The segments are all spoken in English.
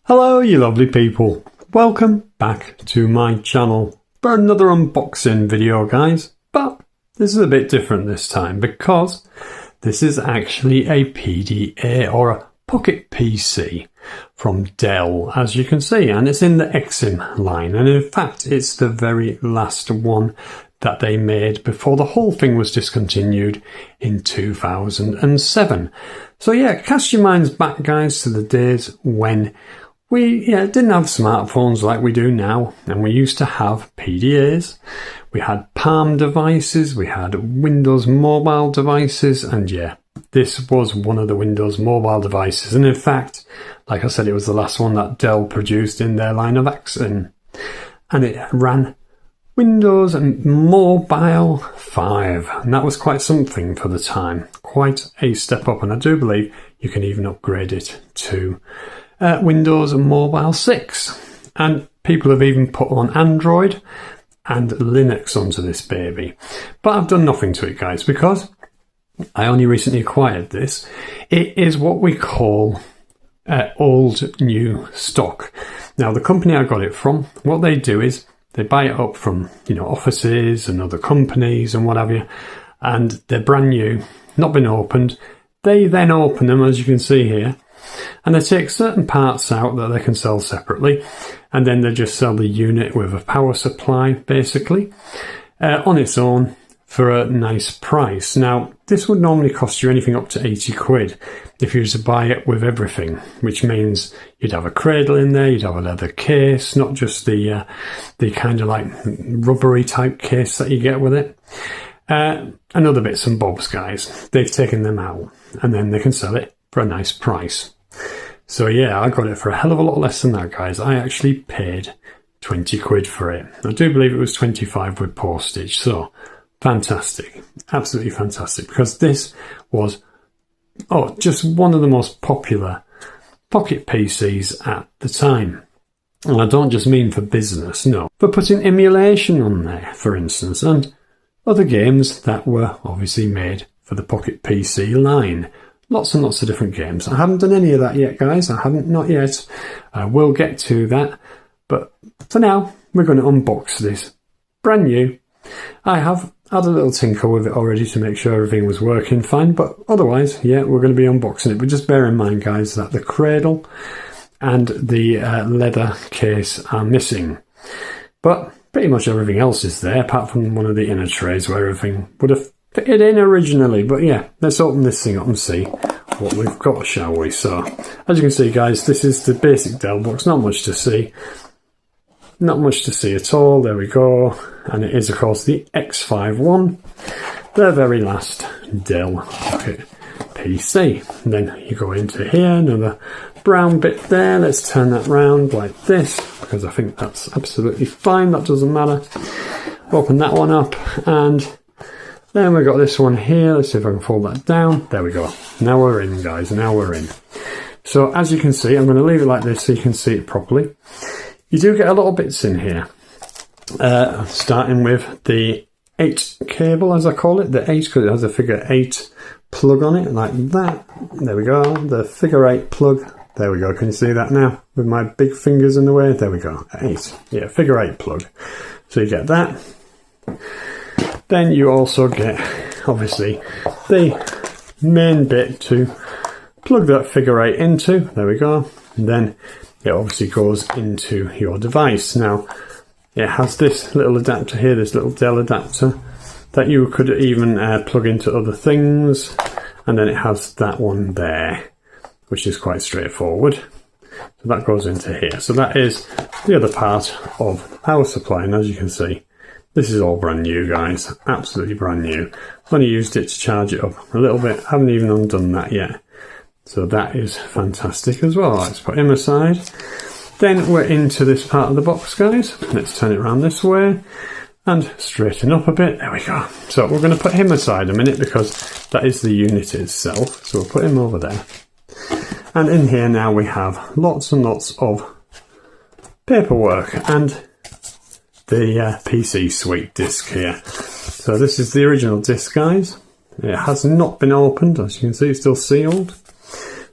Hello you lovely people, welcome back to my channel for another unboxing video guys, but this is a bit different this time because this is actually a PDA or a Pocket PC from Dell, as you can see, and it's in the Exim line, and in fact it's the very last one that they made before the whole thing was discontinued in 2007. So yeah, cast your minds back guys to the days when we didn't have smartphones like we do now, and we used to have PDAs, we had Palm devices, we had Windows mobile devices, and yeah, this was one of the Windows mobile devices, and in fact, like I said, it was the last one that Dell produced in their line of Axim, and it ran Windows Mobile 5, and that was quite something for the time, quite a step up, and I do believe you can even upgrade it to Windows Mobile 6, and people have even put on Android and Linux onto this baby, but I've done nothing to it guys because I only recently acquired this. It is what we call old new stock. Now the company I got it from, what they do is they buy it up from offices and other companies and what have you, and they're brand new, not been opened. They then open them, as you can see here, and they take certain parts out that they can sell separately, and then they just sell the unit with a power supply basically on its own for a nice price. Now this would normally cost you anything up to 80 quid if you were to buy it with everything, which means you'd have a cradle in there, you'd have a leather case, not just the kind of like rubbery type case that you get with it, and other bits and bobs guys. They've taken them out and then they can sell it for a nice price. So yeah, I got it for a hell of a lot less than that guys. I actually paid 20 quid for it. I do believe it was 25 with postage, so fantastic, absolutely fantastic, because this was just one of the most popular pocket PCs at the time. And I don't just mean for business, no, for putting emulation on there for instance, and other games that were obviously made for the Pocket PC line. Lots and lots of different games. I haven't done any of that yet guys, not yet. I will get to that, but for now we're going to unbox this brand new. I have had a little tinker with it already to make sure everything was working fine, but otherwise yeah, we're going to be unboxing it. But just bear in mind guys that the cradle and the leather case are missing, but pretty much everything else is there apart from one of the inner trays where everything would have fitted in originally. But yeah, let's open this thing up and see what we've got, shall we? So as you can see guys, this is the basic Dell box. Not much to see, not much to see at all. There we go, and it is of course the X51, the very last Dell Pocket PC. And then you go into here, another brown bit there. Let's turn that round like this because I think that's absolutely fine, that doesn't matter. Open that one up, and then we've got this one here. Let's see if I can fold that down. There we go. Now we're in guys, now we're in. So as you can see, I'm going to leave it like this so you can see it properly. You do get a lot of bits in here, starting with the 8 cable, as I call it, the 8 because it has a figure 8 plug on it like that. There we go, the figure 8 plug. There we go, can you see that now with my big fingers in the way? There we go, 8, yeah, figure 8 plug. So you get that. Then you also get obviously the main bit to plug that figure 8 into. There we go, and then it obviously goes into your device. Now it has this little adapter here, this little Dell adapter that you could even plug into other things, and then it has that one there which is quite straightforward. So that goes into here. So that is the other part of the power supply, and as you can see, this is all brand new guys, absolutely brand new. Only used it to charge it up a little bit, haven't even undone that yet. So that is fantastic as well. Let's put him aside. Then we're into this part of the box guys. Let's turn it around this way and straighten up a bit. There we go. So we're going to put him aside a minute because that is the unit itself. So we'll put him over there. And in here now we have lots and lots of paperwork and the PC Suite disc here. So this is the original disc, guys. It has not been opened, as you can see, it's still sealed.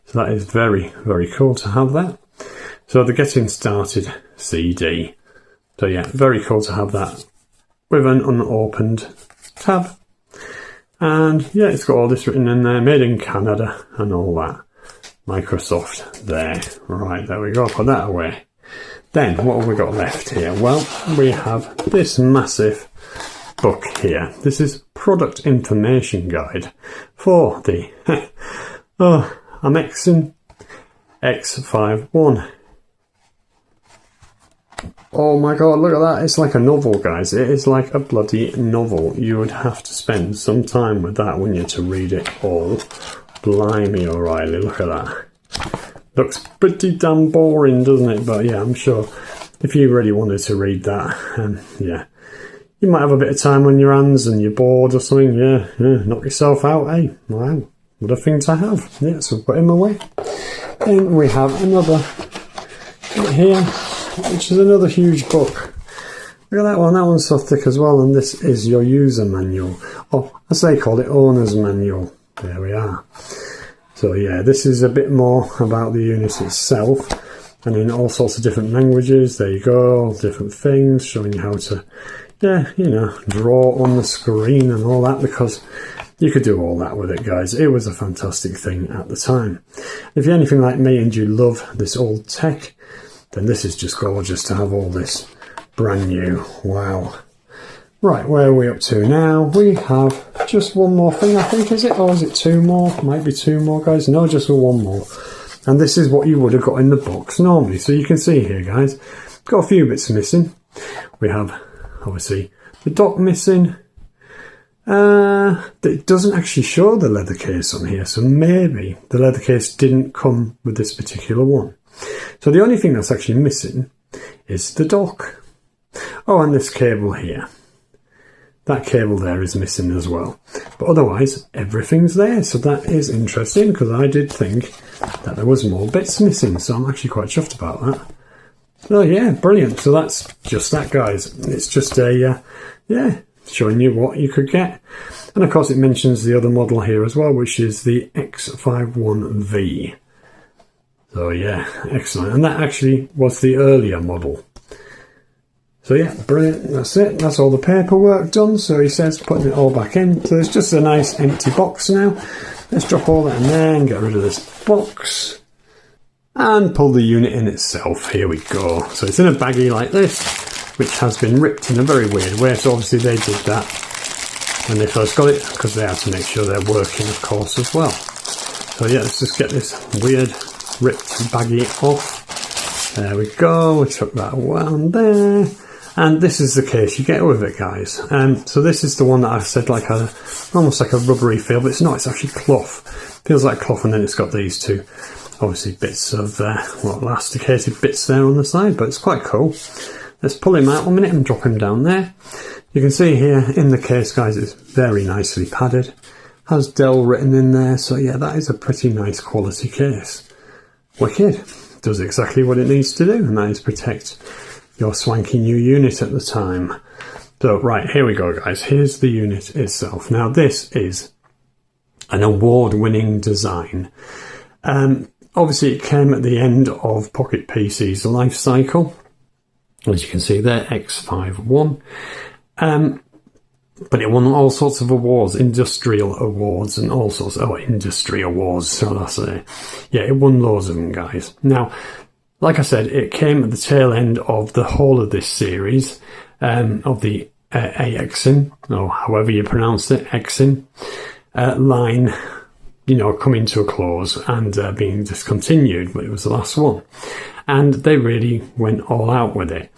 So that is very, very cool to have that. So the Getting Started CD. So yeah, very cool to have that with an unopened tab. And yeah, it's got all this written in there, made in Canada and all that. Microsoft there. Right, there we go, put that away. Then, what have we got left here? Well, we have this massive book here. This is Product Information Guide for the Axim X51. Oh my god, look at that. It's like a novel, guys. It is like a bloody novel. You would have to spend some time with that, wouldn't you, to read it all. Blimey, O'Reilly, look at that. Looks pretty damn boring, doesn't it? But yeah, I'm sure if you really wanted to read that, yeah, you might have a bit of time on your hands and you're bored or something. Yeah, knock yourself out, eh? Wow, what a thing to have. Yeah, so put him away. Then we have another here, which is another huge book. Look at that one. That one's so thick as well. And this is your user manual, or as they call it, owner's manual. There we are. So yeah, this is a bit more about the unit itself, and in all sorts of different languages. There you go, different things showing you how to, yeah, you know, draw on the screen and all that, because you could do all that with it, guys. It was a fantastic thing at the time. If you're anything like me and you love this old tech, then this is just gorgeous to have all this brand new. Wow. Right, where are we up to now? We have just one more thing, I think, is it? Or is it two more? Might be two more, guys. No, just one more. And this is what you would have got in the box normally. So you can see here, guys, got a few bits missing. We have, obviously, the dock missing. It doesn't actually show the leather case on here, so maybe the leather case didn't come with this particular one. So the only thing that's actually missing is the dock. Oh, and this cable here. That cable there is missing as well. But otherwise, everything's there. So that is interesting, because I did think that there was more bits missing. So I'm actually quite chuffed about that. So yeah, brilliant. So that's just that, guys. It's just a, yeah, showing you what you could get. And of course it mentions the other model here as well, which is the X51V. So yeah, excellent. And that actually was the earlier model. So yeah, brilliant, that's it, that's all the paperwork done. So he says putting it all back in. So it's just a nice empty box now. Let's drop all that in there and get rid of this box. And pull the unit in itself, here we go. So it's in a baggie like this, which has been ripped in a very weird way. So obviously they did that when they first got it, because they had to make sure they're working, of course, as well. So yeah, let's just get this weird ripped baggie off. There we go, we took that one there. And this is the case you get with it, guys. So this is the one that I've said like almost like a rubbery feel, but it's not, it's actually cloth. Feels like cloth, and then it's got these two, obviously, bits of, elasticated bits there on the side, but it's quite cool. Let's pull him out 1 minute and drop him down there. You can see here in the case, guys, it's very nicely padded. Has DELL written in there, so yeah, that is a pretty nice quality case. Wicked. Does exactly what it needs to do, and that is protect your swanky new unit at the time. So right, here we go, guys. Here's the unit itself. Now this is an award-winning design. Obviously it came at the end of Pocket PC's life cycle, as you can see there, X51. But it won all sorts of awards, industrial awards and all sorts of, industry awards, shall I say. Yeah, it won loads of them, guys. Now, like I said, it came at the tail end of the whole of this series, of the AXIM, or however you pronounce it, AXIM, line, you know, coming to a close and being discontinued, but it was the last one. And they really went all out with it.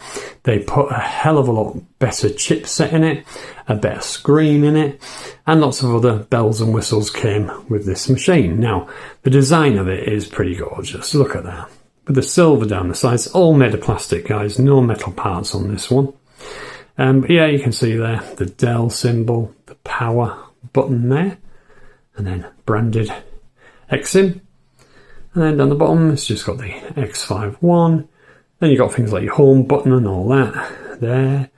They put a hell of a lot better chipset in it, a better screen in it, and lots of other bells and whistles came with this machine. Now, the design of it is pretty gorgeous. Look at that. With the silver down the sides, all made of plastic, guys, no metal parts on this one. But yeah, you can see there the DELL symbol, the power button there, and then branded Axim. And then down the bottom, it's just got the X51. Then you've got things like your home button and all that there.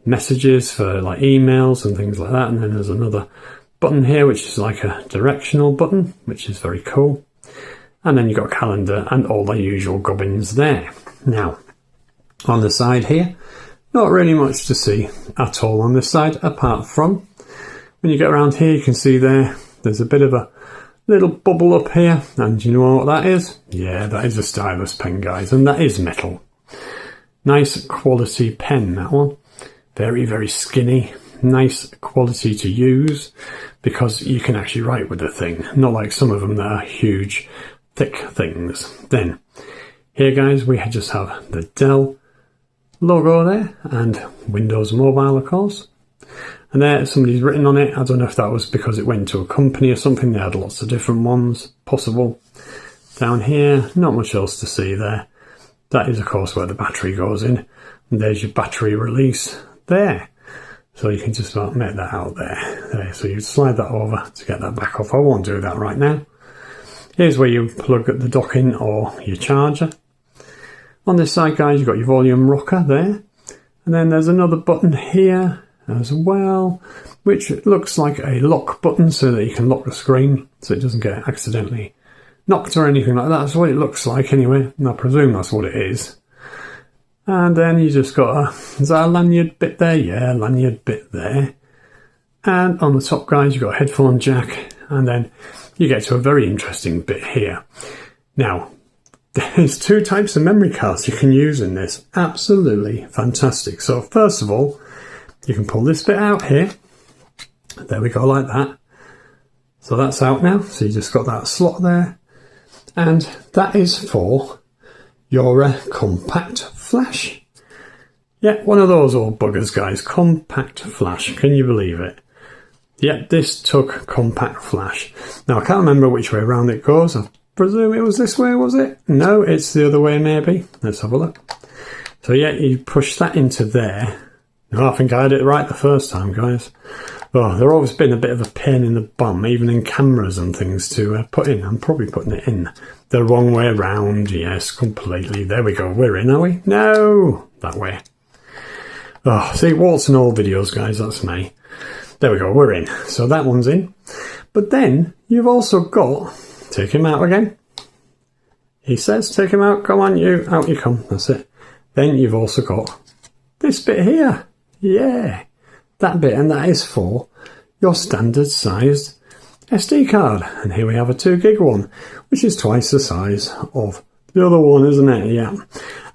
Messages for like emails and things like that. And then there's another button here, which is like a directional button, which is very cool. And then you've got calendar and all the usual gubbins there. Now, on the side here, not really much to see at all on this side, apart from when you get around here, you can see there's a bit of a little bubble up here. And you know what that is? Yeah, that is a stylus pen, guys, and that is metal. Nice quality pen, that one. Very, very skinny. Nice quality to use because you can actually write with the thing. Not like some of them that are huge, thick things. Then, here, guys, we just have the Dell logo there and Windows Mobile, of course. And there, somebody's written on it. I don't know if that was because it went to a company or something. They had lots of different ones, possible. Down here, not much else to see there. That is, of course, where the battery goes in. And there's your battery release there. So you can just about make that out there. So you slide that over to get that back off. I won't do that right now. Here's where you plug the dock in or your charger. On this side, guys, you've got your volume rocker there. And then there's another button here as well, which looks like a lock button so that you can lock the screen so it doesn't get accidentally knocked or anything like that. That's what it looks like anyway, and I presume that's what it is. And then you just got is that a lanyard bit there? Yeah, lanyard bit there. And on the top, guys, you've got a headphone jack, and then you get to a very interesting bit here. Now, there's two types of memory cards you can use in this. Absolutely fantastic. So first of all, you can pull this bit out here. There we go, like that. So that's out now. So you just got that slot there. And that is for your compact flash. Yeah, one of those old buggers, guys. Compact flash. Can you believe it? Yeah, this took compact flash. Now, I can't remember which way around it goes. I presume it was this way, was it? No, it's the other way, maybe. Let's have a look. So yeah, you push that into there. No, I think I had it right the first time, guys. Oh, they've always been a bit of a pain in the bum, even in cameras and things to put in. I'm probably putting it in the wrong way around. Yes, completely. There we go. We're in, are we? No, that way. Oh, see, warts and all videos, guys. That's me. There we go. We're in. So that one's in. But then you've also got... Take him out again. He says, take him out. Come on, you. Out you come. That's it. Then you've also got this bit here. Yeah. That bit. And that is for your standard sized SD card. And here we have a 2 gig one, which is twice the size of the other one, isn't it? Yeah.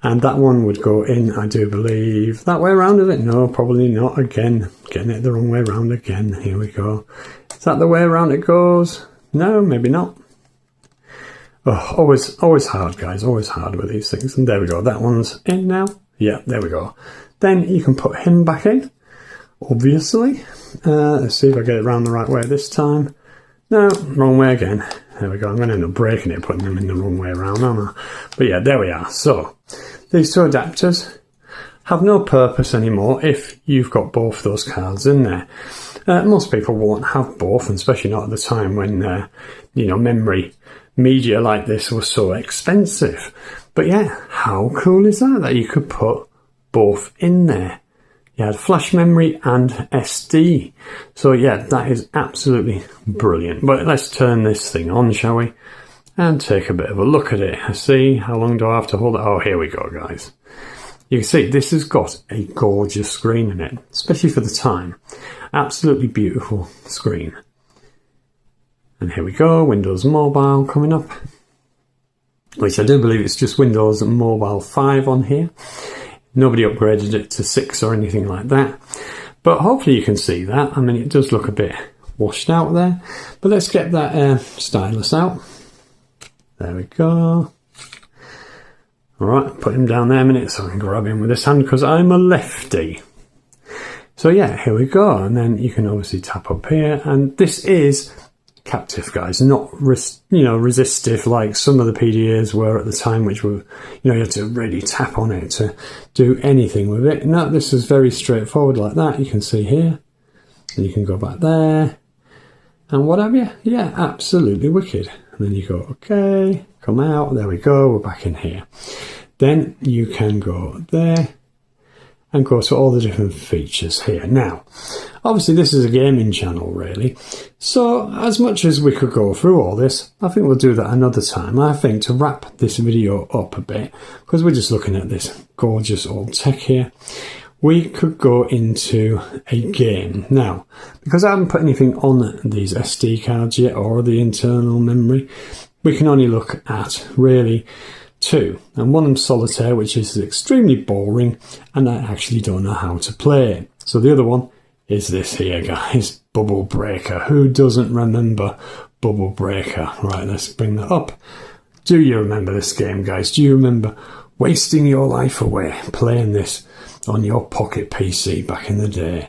And that one would go in, I do believe, that way around, is it? No, probably not. Again, getting it the wrong way around again. Here we go. Is that the way around it goes? No, maybe not. Oh, always hard, guys. Always hard with these things. And there we go. That one's in now. Yeah, there we go. Then you can put him back in, obviously. Let's see if I get it around the right way this time. No, wrong way again. There we go. I'm going to end up breaking it, putting them in the wrong way around, aren't I? But yeah, there we are. So, these two adapters have no purpose anymore if you've got both those cards in there. Most people won't have both, and especially not at the time when, memory media like this was so expensive. But yeah, how cool is that you could put both in there? You had flash memory and SD. So yeah, that is absolutely brilliant. But let's turn this thing on, shall we? And take a bit of a look at it. See, how long do I have to hold it? Oh, here we go, guys. You can see this has got a gorgeous screen in it, especially for the time. Absolutely beautiful screen. And here we go, Windows Mobile coming up. Which I do believe it's just Windows Mobile 5 on here. Nobody upgraded it to 6 or anything like that. But hopefully you can see that. I mean, it does look a bit washed out there. But let's get that stylus out. There we go. Alright, put him down there a minute so I can grab him with this hand because I'm a lefty. So yeah, here we go. And then you can obviously tap up here. And this is captive, guys, not resistive like some of the PDAs were at the time, which were, you had to really tap on it to do anything with it. No, this is very straightforward like that. You can see here, and you can go back there, and what have you? Yeah, absolutely wicked. And then you go, okay, come out, there we go, we're back in here. Then you can go there and go to all the different features here. Now, obviously this is a gaming channel really, so as much as we could go through all this, I think we'll do that another time. I think to wrap this video up a bit, because we're just looking at this gorgeous old tech here, we could go into a game. Now, because I haven't put anything on these SD cards yet or the internal memory, we can only look at really two, and one of them solitaire, which is extremely boring and I actually don't know how to play it. So the other one is this here, guys, Bubble Breaker. Who doesn't remember Bubble Breaker? Right, let's bring that up. Do you remember this game, guys? Do you remember wasting your life away playing this on your pocket PC back in the day?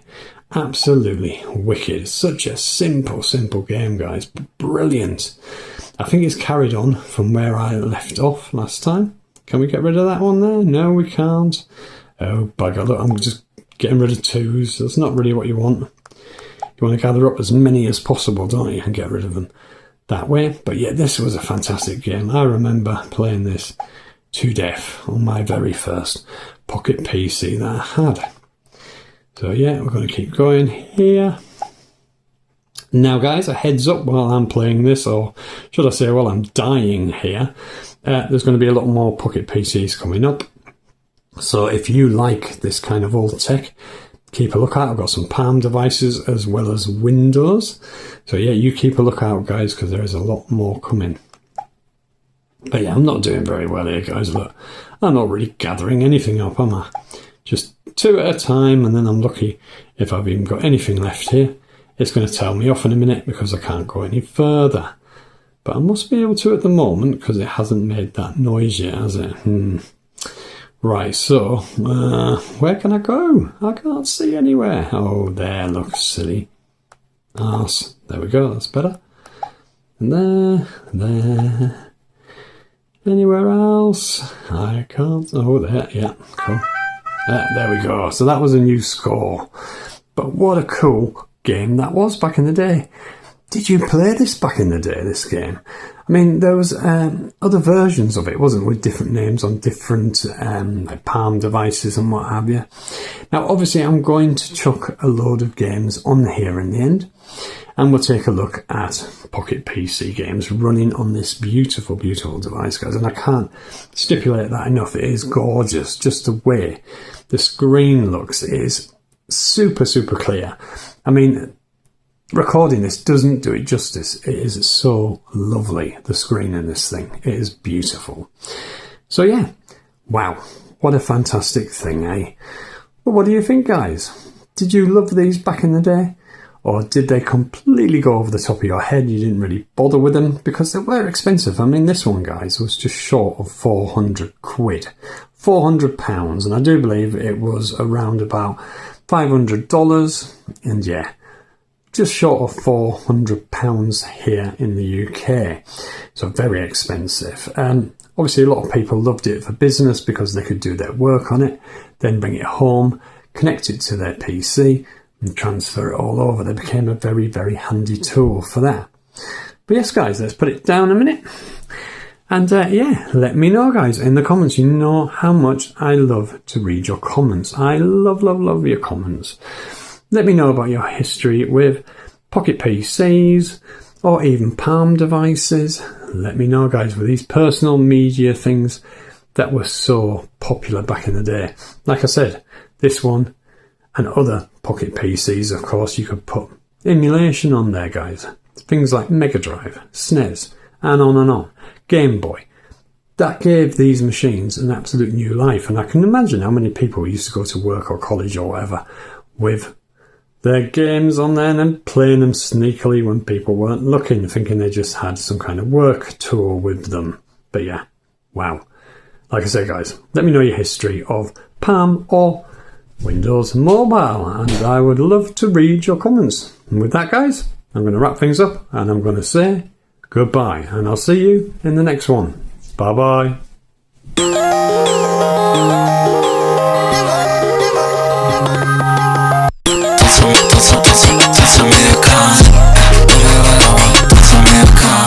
Absolutely wicked. Such a simple game, guys. Brilliant. I think it's carried on from where I left off last time. Can we get rid of that one there? No, we can't. Oh, bugger. Look, I'm just getting rid of twos. That's not really what you want. You want to gather up as many as possible, don't you, and get rid of them that way. But yeah, this was a fantastic game. I remember playing this to death on my very first pocket PC that I had. So yeah, we're going to keep going here. Now guys, a heads up while I'm playing this, or should I say while I'm dying here, there's going to be a lot more pocket PCs coming up. So if you like this kind of old tech, keep a look out. I've got some Palm devices as well as Windows. So yeah, you keep a look out, guys, because there is a lot more coming. But yeah, I'm not doing very well here, guys. Look, I'm not really gathering anything up, am I? Just two at a time, and then I'm lucky if I've even got anything left here. It's going to tell me off in a minute because I can't go any further. But I must be able to at the moment because it hasn't made that noise yet, has it? Right, so where can I go? I can't see anywhere. Oh, there, looks silly. Arse. There we go, that's better. And there. Anywhere else? I can't. Oh, there, yeah, cool. There we go. So that was a new score. But what a cool game that was back in the day. Did you play this back in the day, this game? I mean, there was other versions of it, wasn't it, with different names on different like Palm devices and what have you. Now, obviously, I'm going to chuck a load of games on here in the end, and we'll take a look at Pocket PC games running on this beautiful, beautiful device, guys. And I can't stipulate that enough. It is gorgeous. Just the way the screen looks is super, super clear. I mean, recording this doesn't do it justice. It is so lovely, the screen in this thing. It is beautiful. So yeah, wow, what a fantastic thing, eh? Well, what do you think, guys? Did you love these back in the day? Or did they completely go over the top of your head? You didn't really bother with them because they were expensive. I mean, this one, guys, was just short of 400 quid. £400, and I do believe it was around about $500, and yeah, just short of £400 here in the UK. So very expensive. Obviously, a lot of people loved it for business because they could do their work on it, then bring it home, connect it to their PC, and transfer it all over. They became a very, very handy tool for that. But yes, guys, let's put it down a minute. And yeah, let me know, guys, in the comments. You know how much I love to read your comments. I love, love, love your comments. Let me know about your history with Pocket PCs or even Palm devices. Let me know, guys, with these personal media things that were so popular back in the day. Like I said, this one and other Pocket PCs, of course, you could put emulation on there, guys. Things like Mega Drive, SNES, and on. Game Boy. That gave these machines an absolute new life, and I can imagine how many people used to go to work or college or whatever with their games on there and then playing them sneakily when people weren't looking, thinking they just had some kind of work tool with them. But yeah, wow. Like I say, guys, let me know your history of Palm or Windows Mobile, and I would love to read your comments. And with that, guys, I'm going to wrap things up, and I'm going to say goodbye, and I'll see you in the next one. Bye-bye. America.